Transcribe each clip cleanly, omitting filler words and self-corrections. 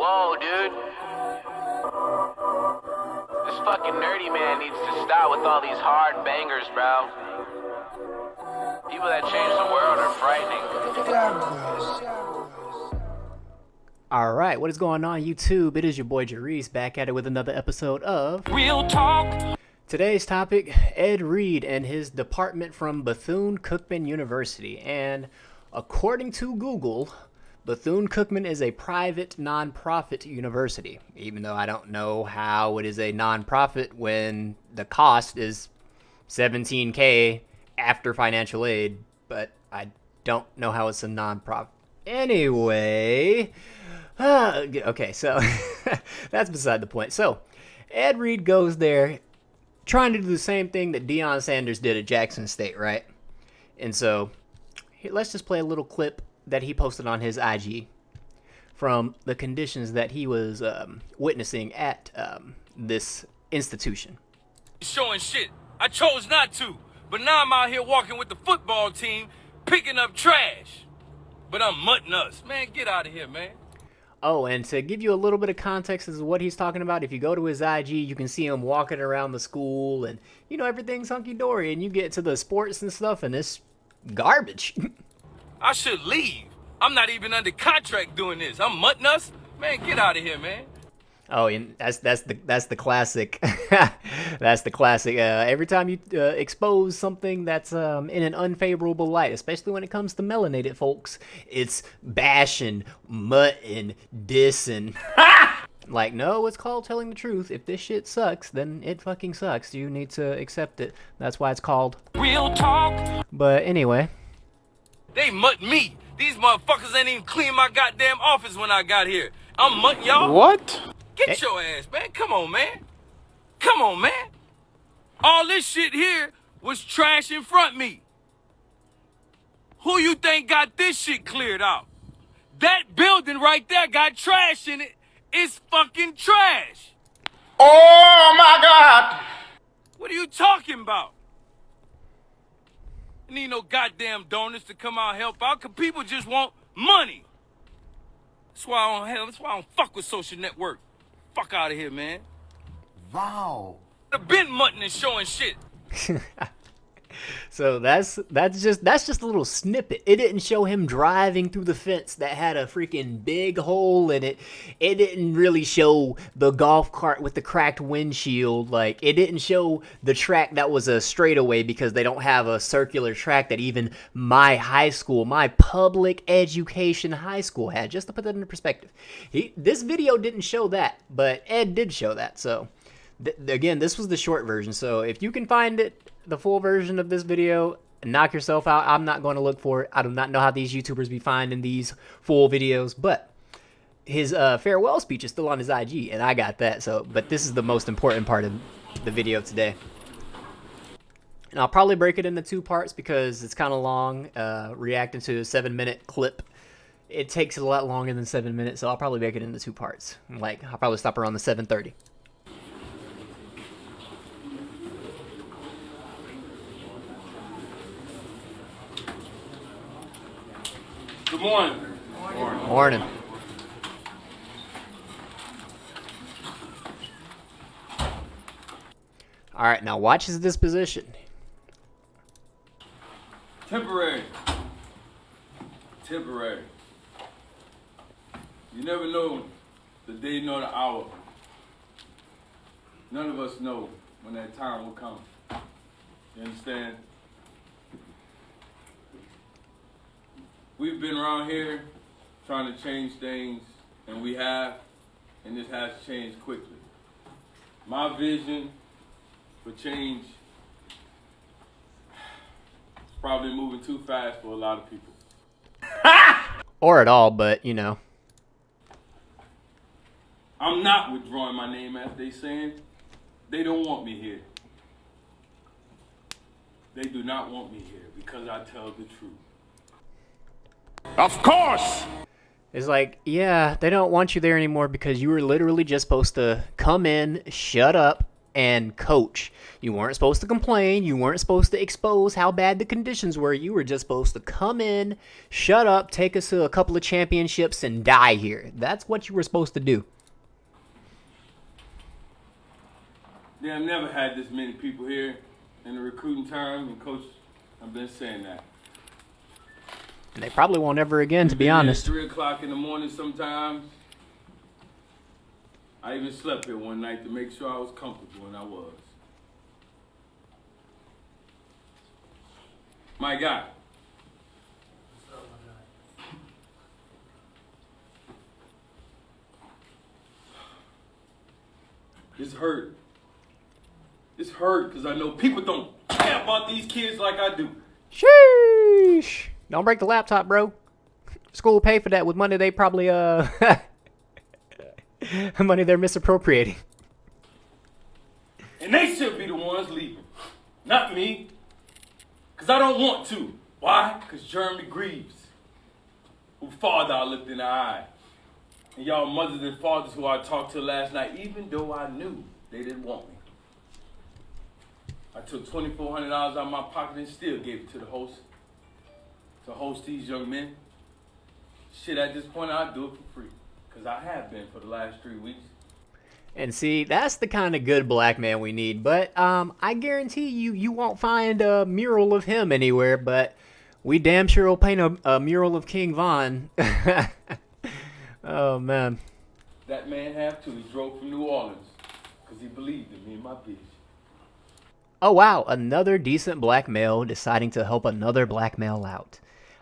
Whoa, dude. This fucking nerdy man needs to stop with all these hard bangers, bro. People that change the world are frightening. Alright, what is going on YouTube? It is your boy Jarice back at it with another episode of Real Talk. Today's topic, Ed Reed and his department from Bethune Cookman University. And according to Google, Bethune Cookman is a private non-profit university, even though I don't know how it is a non-profit when the cost is $17K after financial aid, but I don't know how it's a non-profit. Anyway, okay, so that's beside the point. So Ed Reed goes there trying to do the same thing that Deion Sanders did at Jackson State, right? And so let's just play a little clip that he posted on his IG from the conditions that he was witnessing at this institution. Showing shit. I chose not to, but now I'm out here walking with the football team, picking up trash. But I'm mutting us. Man, get out of here, man. Oh, and to give you a little bit of context as to what he's talking about, if you go to his IG, you can see him walking around the school and, you know, everything's hunky-dory. And you get to the sports and stuff, and it's garbage. I should leave. I'm not even under contract doing this. I'm mutting us. Man, get out of here, man. Oh, and that's the classic. That's the classic. Every time you expose something that's in an unfavorable light, especially when it comes to melanated folks, it's bashing, mutting, dissing. Like, no, it's called telling the truth. If this shit sucks, then it fucking sucks. You need to accept it. That's why it's called Real Talk. But anyway. They mutt me. These motherfuckers ain't even clean my goddamn office when I got here. I'm mutting y'all. What? Get your ass, man. Come on, man. Come on, man. All this shit here was trash in front of me. Who you think got this shit cleared out? That building right there got trash in it. It's fucking trash. Oh my God! What are you talking about? I need no goddamn donors to come out and help out, cause people just want money. That's why I don't fuck with social network. Fuck out of here, man. Wow. I've been mutton and showing shit. So that's just a little snippet. It didn't show him driving through the fence that had a freaking big hole in it. It didn't really show the golf cart with the cracked windshield. Like, it didn't show the track that was a straightaway because they don't have a circular track that even my high school, my public education high school had. Just to put that into perspective. This video didn't show that, but Ed did show that. So again, this was the short version. So if you can find it, the full version of this video, knock yourself out. I'm not going to look for it. I do not know how these YouTubers be finding these full videos, but his farewell speech is still on his IG, and I got that. So, but this is the most important part of the video today. And I'll probably break it into two parts because it's kind of long, reacting to a 7-minute clip. It takes a lot longer than 7 minutes, so I'll probably break it into two parts. Like, I'll probably stop around the 7:30. Good morning. Morning. All right, now watch his disposition. Temporary. You never know the day nor the hour. None of us know when that time will come. You understand? We've been around here trying to change things, and we have, and this has changed quickly. My vision for change is probably moving too fast for a lot of people. Or at all, but, you know. I'm not withdrawing my name, as they saying. They don't want me here. They do not want me here because I tell the truth. Of course! It's like, yeah, they don't want you there anymore because you were literally just supposed to come in, shut up, and coach. You weren't supposed to complain. You weren't supposed to expose how bad the conditions were. You were just supposed to come in, shut up, take us to a couple of championships, and die here. That's what you were supposed to do. Yeah, I've never had this many people here in the recruiting time, and Coach, I've been saying that. And they probably won't ever again, to be honest. 3 o'clock in the morning sometimes. I even slept here one night to make sure I was comfortable, and I was. My guy. It's hurt. It's hurt because I know people don't care about these kids like I do. Sheesh. Don't break the laptop, bro. School will pay for that with money they probably, money they're misappropriating. And they should be the ones leaving, not me. Because I don't want to. Why? Because Jeremy Greaves, who father I looked in the eye, and y'all mothers and fathers who I talked to last night, even though I knew they didn't want me. I took $2,400 out of my pocket and still gave it to the host. To host these young men. Shit, at this point, I'd do it for free. Because I have been for the last 3 weeks. And see, that's the kind of good black man we need. But I guarantee you won't find a mural of him anywhere. But we damn sure will paint a mural of King Von. Oh, man. That man have too. He drove from New Orleans. Because he believed in me and my vision. Oh, wow. Another decent black male deciding to help another black male out.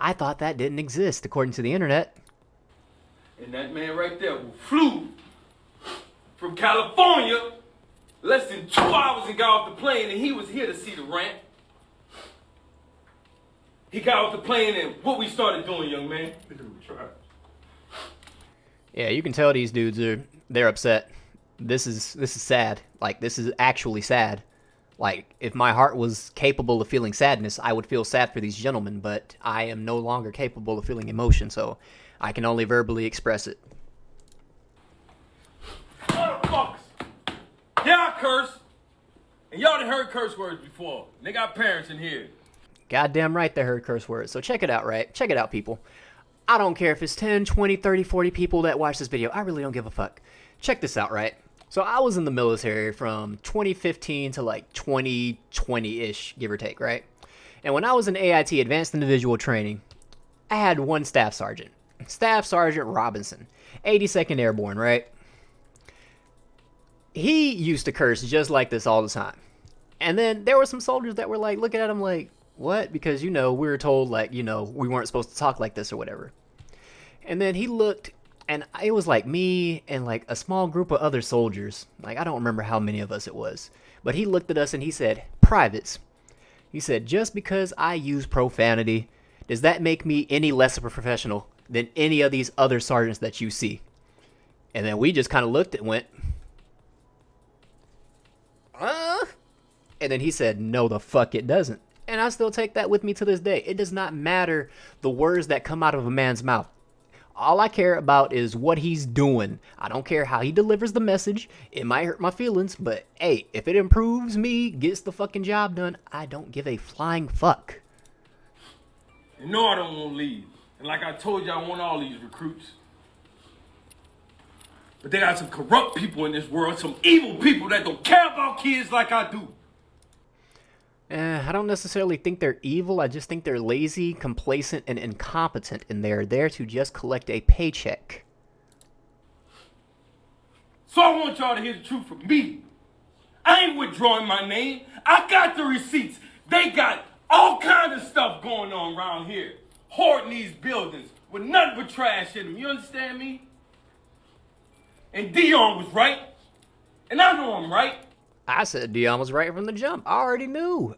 I thought that didn't exist, according to the internet. And that man right there who flew from California less than 2 hours and got off the plane, and he was here to see the rant. He got off the plane, and what we started doing, young man? Yeah, you can tell these dudes they're upset. This is sad. Like, this is actually sad. Like, if my heart was capable of feeling sadness, I would feel sad for these gentlemen, but I am no longer capable of feeling emotion, so I can only verbally express it. Motherfuckers! Yeah, I curse. And y'all done heard curse words before. They got parents in here. Goddamn right they heard curse words, so check it out, right? Check it out, people. I don't care if it's 10, 20, 30, 40 people that watch this video. I really don't give a fuck. Check this out, right? So I was in the military from 2015 to like 2020-ish, give or take, right? And when I was in AIT, Advanced Individual Training, I had one staff sergeant. Staff Sergeant Robinson, 82nd Airborne, right? He used to curse just like this all the time. And then there were some soldiers that were like looking at him like, what? Because, you know, we were told like, you know, we weren't supposed to talk like this or whatever. And then he looked, and it was like me and like a small group of other soldiers. Like, I don't remember how many of us it was. But he looked at us and he said, privates. He said, just because I use profanity, does that make me any less of a professional than any of these other sergeants that you see? And then we just kind of looked and went, and then he said, no, the fuck it doesn't. And I still take that with me to this day. It does not matter the words that come out of a man's mouth. All I care about is what he's doing. I don't care how he delivers the message. It might hurt my feelings, but hey, if it improves me, gets the fucking job done, I don't give a flying fuck. You know I don't want to leave. And like I told you, I want all these recruits. But they got some corrupt people in this world, some evil people that don't care about kids like I do. I don't necessarily think they're evil. I just think they're lazy, complacent, and incompetent, and they're there to just collect a paycheck. So I want y'all to hear the truth from me. I ain't withdrawing my name. I got the receipts. They got all kinds of stuff going on around here. Hoarding these buildings with nothing but trash in them. You understand me? And Dion was right. And I know I'm right. I said Dion was right from the jump. I already knew.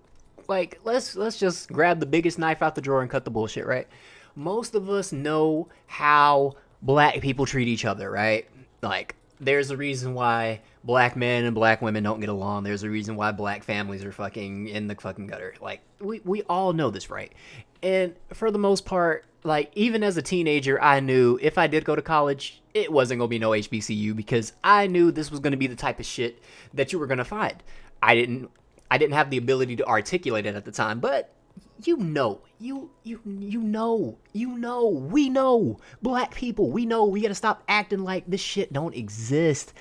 Like, let's just grab the biggest knife out the drawer and cut the bullshit, right? Most of us know how black people treat each other, right? Like, there's a reason why black men and black women don't get along. There's a reason why black families are fucking in the fucking gutter. Like, we all know this, right? And for the most part, like, even as a teenager, I knew if I did go to college, it wasn't going to be no HBCU because I knew this was going to be the type of shit that you were going to find. I didn't have the ability to articulate it at the time, but we know, black people, we know we got to stop acting like this shit don't exist.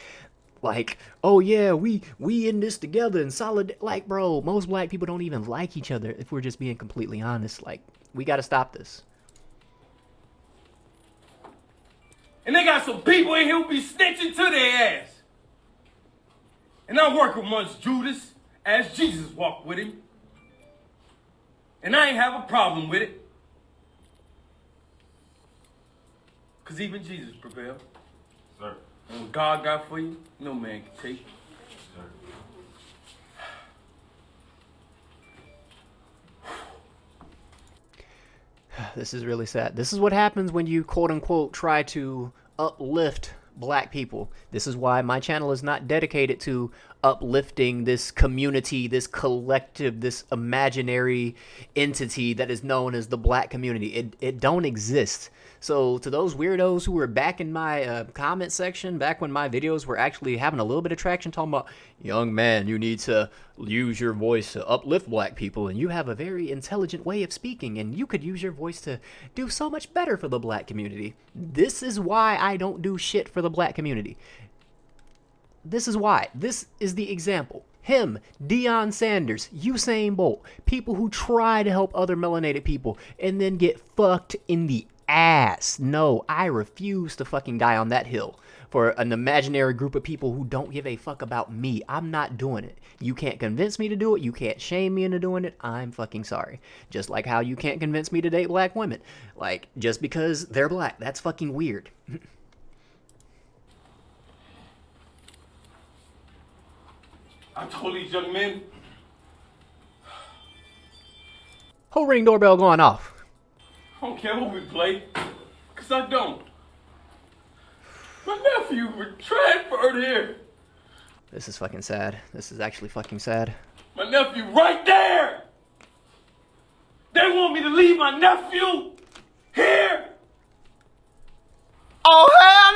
Like, oh yeah, we in this together and solid. Like, bro, most black people don't even like each other if we're just being completely honest. Like, we got to stop this. And they got some people in here who be snitching to their ass. And I work amongst Judas as Jesus walked with him. And I ain't have a problem with it. Because even Jesus prevailed. Sir. And what God got for you, no man can take. Sir. This is really sad. This is what happens when you quote unquote try to uplift black people. This is why my channel is not dedicated to uplifting this community, this collective, this imaginary entity that is known as the black community. It don't exist. So to those weirdos who were back in my comment section, back when my videos were actually having a little bit of traction, talking about, young man, you need to use your voice to uplift black people, and you have a very intelligent way of speaking, and you could use your voice to do so much better for the black community. This is why I don't do shit for the black community. This is why. This is the example. Him, Deion Sanders, Usain Bolt, people who try to help other melanated people and then get fucked in the ass. No, I refuse to fucking die on that hill for an imaginary group of people who don't give a fuck about me. I'm not doing it. You can't convince me to do it. You can't shame me into doing it. I'm fucking sorry. Just like how you can't convince me to date black women. Like, just because they're black. That's fucking weird. I told these young men, Whole Ring doorbell going off. I don't care who we play, because I don't. My nephew was transferred here. This is fucking sad. This is actually fucking sad. My nephew right there. They want me to leave my nephew here. Oh, hell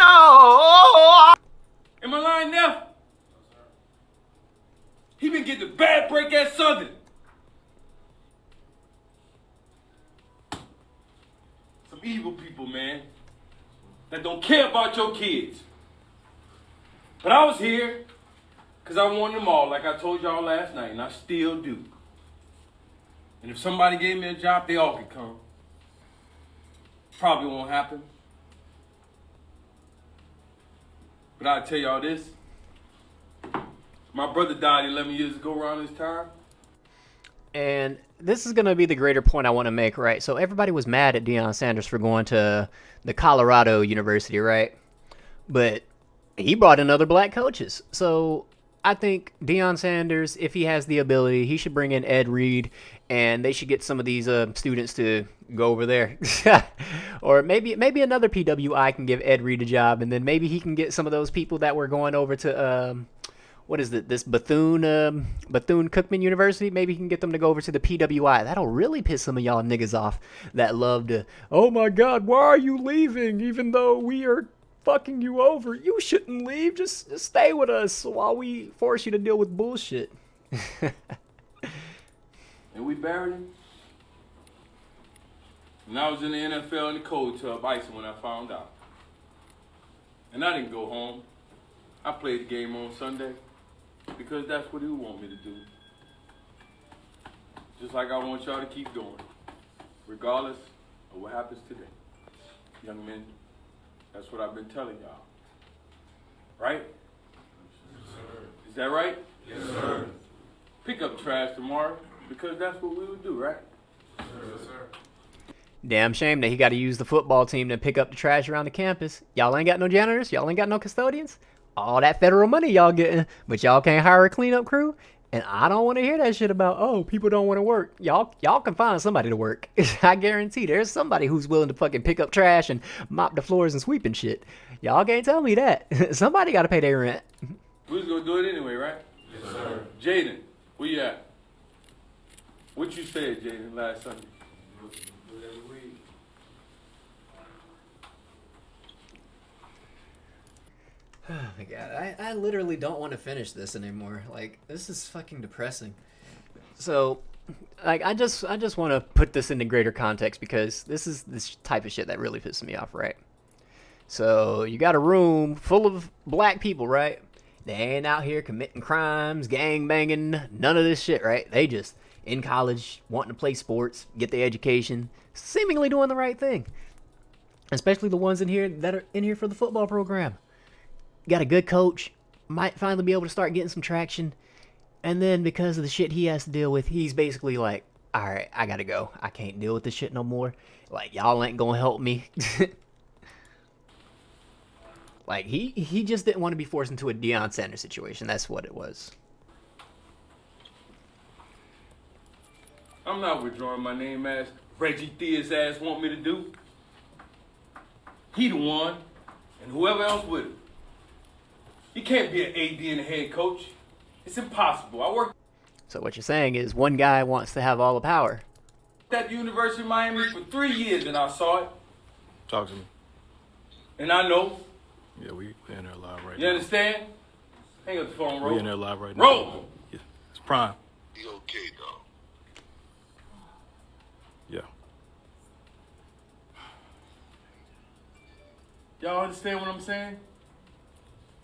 no! Am I lying, Neff? He been getting a bad break at Southern. Some evil people, man, that don't care about your kids. But I was here because I wanted them all, like I told y'all last night, and I still do. And if somebody gave me a job, they all could come. Probably won't happen. But I'll tell y'all this. My brother died 11 years ago around this time. And this is going to be the greater point I want to make, right? So everybody was mad at Deion Sanders for going to the Colorado University, right? But he brought in other black coaches. So I think Deion Sanders, if he has the ability, he should bring in Ed Reed, and they should get some of these students to go over there. Or maybe another PWI can give Ed Reed a job, and then maybe he can get some of those people that were going over to what is it? This Bethune Cookman University. Maybe he can get them to go over to the PWI. That'll really piss some of y'all niggas off that love to, oh my God, why are you leaving? Even though we are fucking you over, you shouldn't leave. Just stay with us while we force you to deal with bullshit. And we buried him. And I was in the NFL in the cold tub icing when I found out. And I didn't go home. I played the game on Sunday because that's what he would want me to do. Just like I want y'all to keep going, regardless of what happens today. Young men, that's what I've been telling y'all. Right? Yes, sir. Is that right? Yes, sir. Pick up trash tomorrow because that's what we would do, right? Yes, sir. Damn shame that he got to use the football team to pick up the trash around the campus. Y'all ain't got no janitors. Y'all ain't got no custodians. All that federal money y'all getting, but y'all can't hire a cleanup crew. And I don't want to hear that shit about, oh, people don't want to work. Y'all can find somebody to work. I guarantee there's somebody who's willing to fucking pick up trash and mop the floors and sweep and shit. Y'all can't tell me that. Somebody got to pay their rent. We was gonna do it anyway, right? Yes, sir. Jaden, where you at? What you said, Jaden, last Sunday? Oh my god, I literally don't want to finish this anymore. Like, this is fucking depressing. So, like, I just want to put this into greater context because this is this type of shit that really pisses me off, right? So, you got a room full of black people, right? They ain't out here committing crimes, gang banging, none of this shit, right? They just in college, wanting to play sports, get the education, seemingly doing the right thing. Especially the ones in here that are in here for the football program. Got a good coach, might finally be able to start getting some traction. And then because of the shit he has to deal with, he's basically like, all right, I gotta go. I can't deal with this shit no more. Like, y'all ain't gonna help me. Like, he just didn't want to be forced into a Deion Sanders situation. That's what it was. I'm not withdrawing my name as Reggie Thea's ass want me to do. He the one, and whoever else with him. You can't be an AD and a head coach. It's impossible. I worked So what you're saying is one guy wants to have all the power. at the University of Miami for 3 years and I saw it. Talk to me. And I know. Yeah, we in there live right You now. understand? Hang up the phone, We Ro. in there live right now. Ro! Yeah, it's prime. Be okay, though. Yeah. Y'all understand what I'm saying?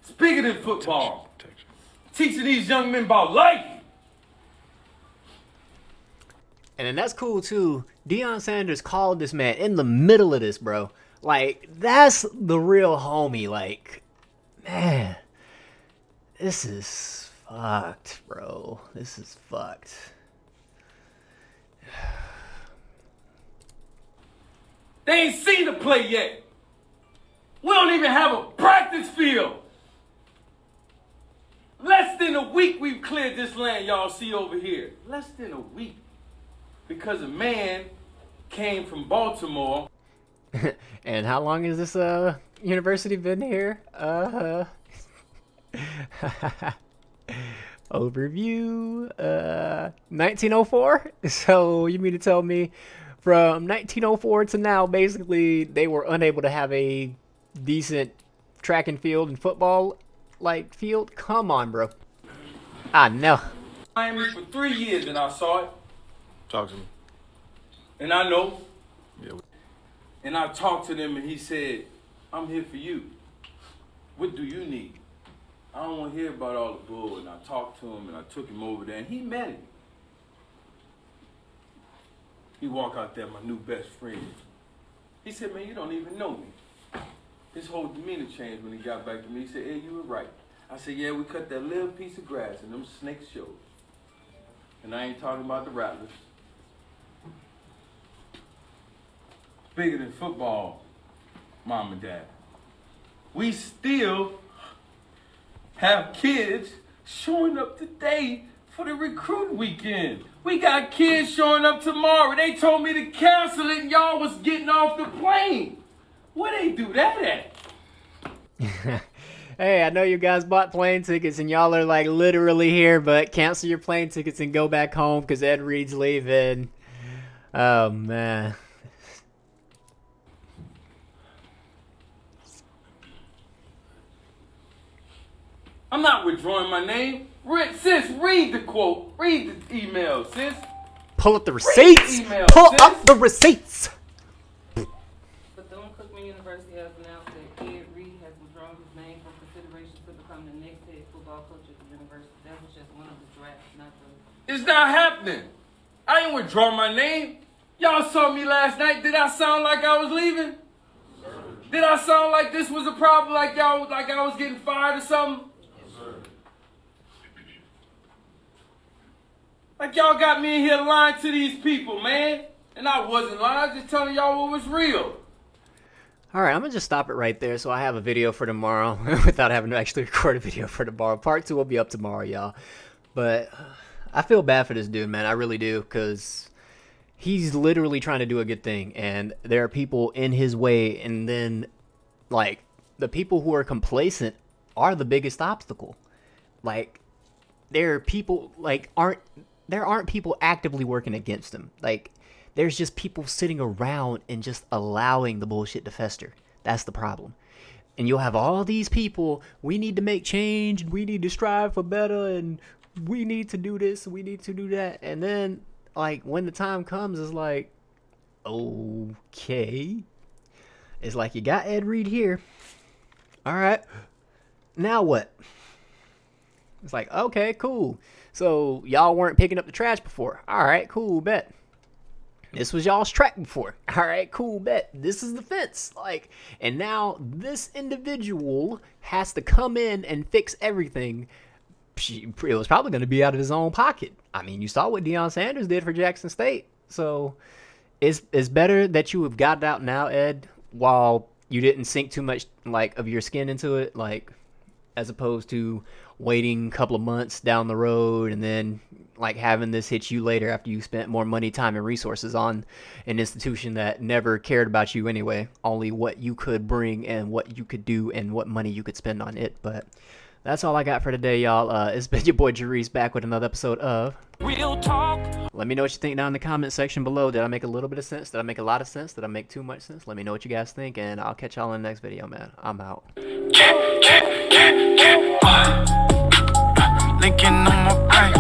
It's bigger than football. Text. Teaching these young men about life. And then that's cool too. Deion Sanders called this man in the middle of this, bro. Like, that's the real homie. Like, man, this is fucked, bro. This is fucked. They ain't seen the play yet. We don't even have a practice field. Less than a week we've cleared this land y'all see over here. Less than a week. Because a man came from Baltimore. And how long has this university been here? Overview. 1904. So you mean to tell me from 1904 to now, basically they were unable to have a decent track and field and football like field? Come on, bro. I know. Miami for 3 years and I saw it. Talk to me. And I know. Yeah. And I talked to them and he said, I'm here for you. What do you need? I don't want to hear about all the bull. And I talked to him and I took him over there and he met him. He walked out there, my new best friend. He said, man, you don't even know me. His whole demeanor changed when he got back to me. He said, hey, you were right. I said, yeah, we cut that little piece of grass and them snakes showed. And I ain't talking about the rattlers. Bigger than football, mom and dad. We still have kids showing up today for the recruit weekend. We got kids showing up tomorrow. They told me to cancel it and y'all was getting off the plane. Where they do that at? Hey, I know you guys bought plane tickets and y'all are like literally here, but cancel your plane tickets and go back home because Ed Reed's leaving. Oh, man. I'm not withdrawing my name. Sis, read the quote. Read the email, sis. Pull up the receipts. email, Pull sis. up the receipts. Bethune Cookman University has announced that Ed Reed has withdrawn his name from consideration to become the next head football coach at the university. That was just one of the drafts, not the... It's not happening. I ain't withdraw my name. Y'all saw me last night. Did I sound like I was leaving? Did I sound like this was a problem, like y'all, like I was getting fired or something? Like y'all got me in here lying to these people, man. And I wasn't lying. I was just telling y'all what was real. All right, I'm going to just stop it right there so I have a video for tomorrow without having to actually record a video for tomorrow. Part 2 will be up tomorrow, y'all. But I feel bad for this dude, man. I really do, because he's literally trying to do a good thing. And there are people in his way. And then, like, the people who are complacent are the biggest obstacle. Like, there are people, like, there aren't people actively working against him. Like, there's just people sitting around and just allowing the bullshit to fester. That's the problem. And you'll have all these people, we need to make change, and we need to strive for better, and we need to do this, we need to do that. And then, like, when the time comes, it's like, okay. It's like, you got Ed Reed here. All right. Now what? It's like, okay, cool. So y'all weren't picking up the trash before. All right, cool, bet. This was y'all's track before. All right, cool, bet. This is the fence. Like, and now this individual has to come in and fix everything. It was probably going to be out of his own pocket. I mean, you saw what Deion Sanders did for Jackson State. So it's better that you have got it out now, Ed, while you didn't sink too much, like, of your skin into it, like, as opposed to waiting a couple of months down the road and then, like, having this hit you later after you spent more money, time, and resources on an institution that never cared about you anyway, only what you could bring and what you could do and what money you could spend on it. But that's all I got for today, y'all. It's been your boy Jerice back with another episode of Real talk. Let me know what you think down in the comment section below. Did I make a little bit of sense? Did I make a lot of sense? Did I make too much sense? Let me know what you guys think, and I'll catch y'all in the next video, man. I'm out. Linking on my brain.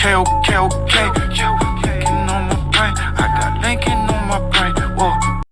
Okay, okay.